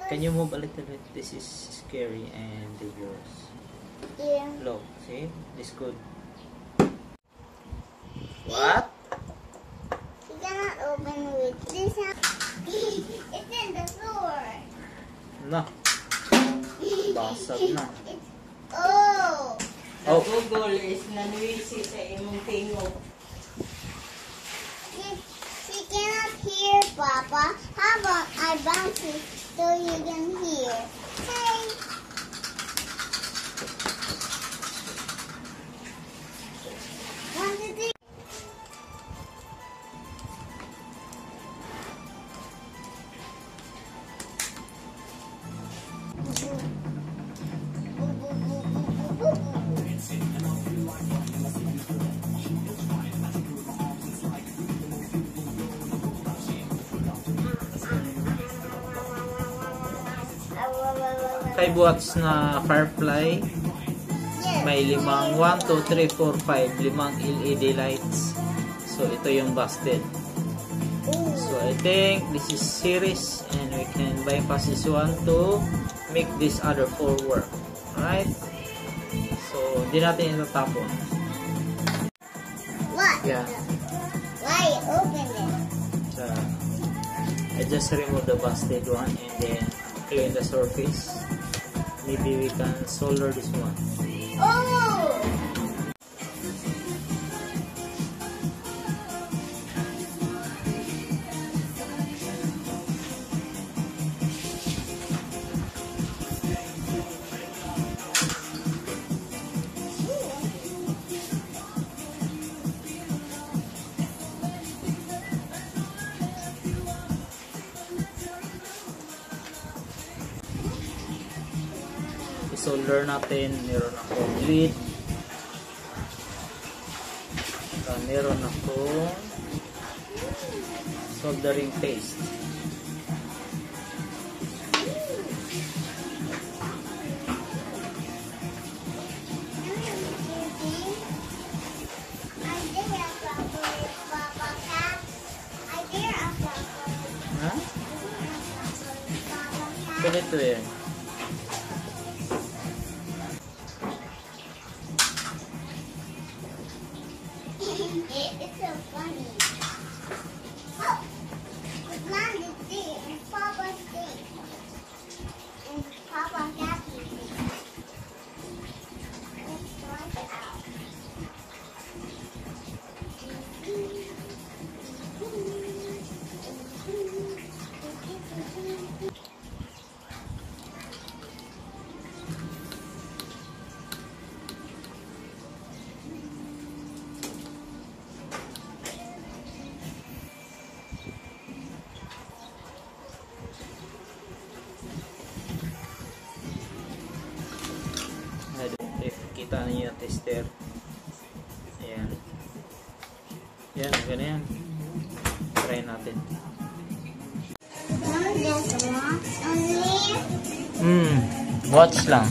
Can you move a little bit? This is scary and dangerous. Yeah. Look, see? This good. What? You cannot open with this. It's in the floor. No. Basag na. Oh. Oh. Google is nanuisi sa imong tingog. She cannot hear, Papa. How about I bounce it so you can hear? Hey. One, two, three. Five watts na Firefly. May limang 1, 2, 3, 4, 5. Limang LED lights. So, ito yung busted. So, I think this is series and we can bypass this one to make this other 4 work. Alright? So, hindi natin itatapon. What? Yeah. Why open it? So, I just remove the busted one and then clean the surface. Maybe we can solder this one. Oh! I-solder natin. Meron akong lead. Meron akong soldering paste. Ha? Ganito eh. It's so funny. Oh, it landed there in Papa's thing. And Papa got it. Let's try it out. If kita niyo yung tester. Ayan. Ayan, ganyan. Try natin. Watch lang.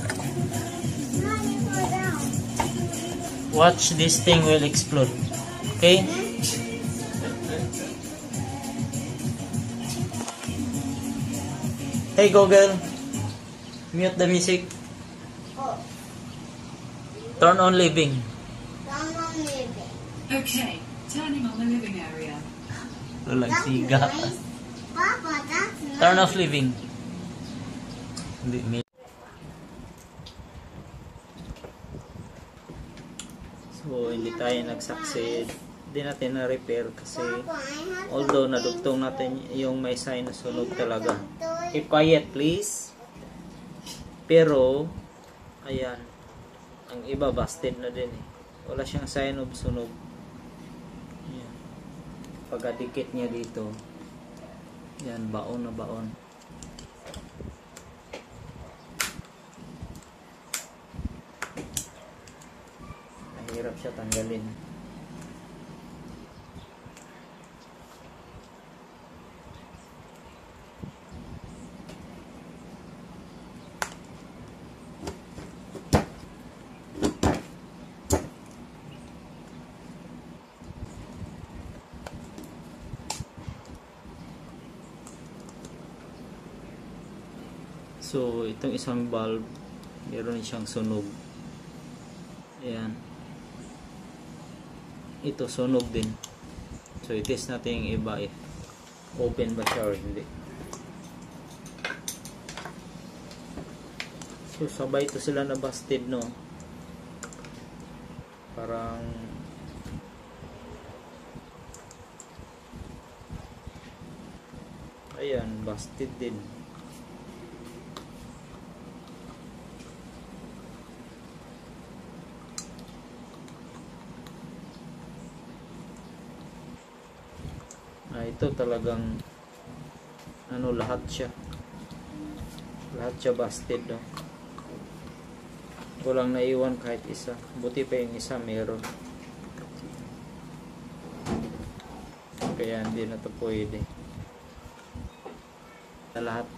Watch, this thing will explode. Okay? Hey Google, mute the music. Oh, Turn on living. someone living. Okay, turning on the living area. Walang That's siga. nice. Papa, that's nice. Turn off living. Hindi. So, hindi tayo nag-succeed. Hindi natin na-repair kasi Papa, I have although something nadugtong natin yung may sign na sunog talaga. to Keep quiet please. Pero, ayan. Ang iba busted na din eh. Wala siyang sign of sunog. Ayan. Pagkadikit niya dito. Yan, baon na baon. Mahirap siya tanggalin. So itong isang valve meron siyang sunog. Ayan. Ito sunog din. So i-test natin yung iba if open ba siya or hindi. So sabay ito sila na busted, no? Parang ayan, busted din. Ito talagang ano, lahat siya busted, no? Walang naiwan kahit isa. Buti pa yung isa meron. Kaya hindi na to pwede. Lahat.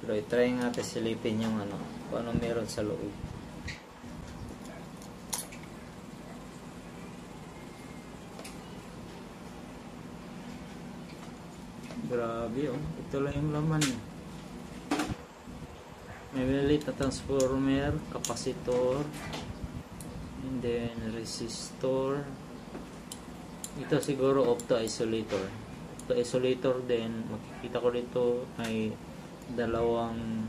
Pero i-try natin silipin yung ano, kung ano meron sa loob. Grabe, oh. Ito lang yung laman niya. May maliit na transformer, capacitor, and then resistor. Ito siguro opto-isolator. Opto-isolator din, makikita ko dito may dalawang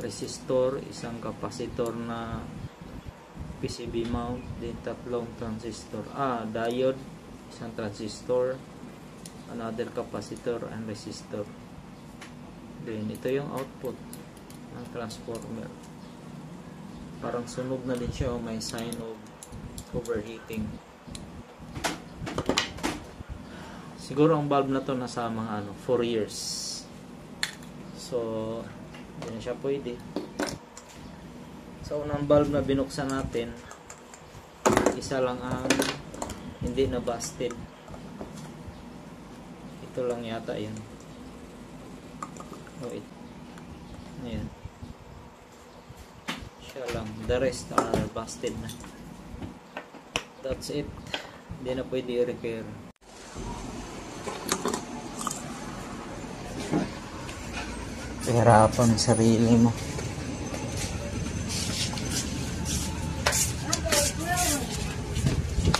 resistor, isang capacitor na PCB mount, then tatlong transistor. Diode, isang transistor, another capacitor and resistor. Then ito yung output ng transformer. Parang sunog na din siya, may sign of overheating. Siguro ang bulb na to nasa mga 4 years. So hindi na siya pwede. Sa unang bulb na binuksan natin, isa lang ang hindi na busted. Ito lang yata yun. Ayan. Siya lang. The rest are busted na. That's it. Hindi na pwede i-repair. Hirapan ang sarili mo.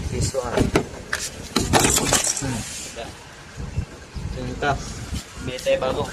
This one. Ito yung tough. Bili tayo bago.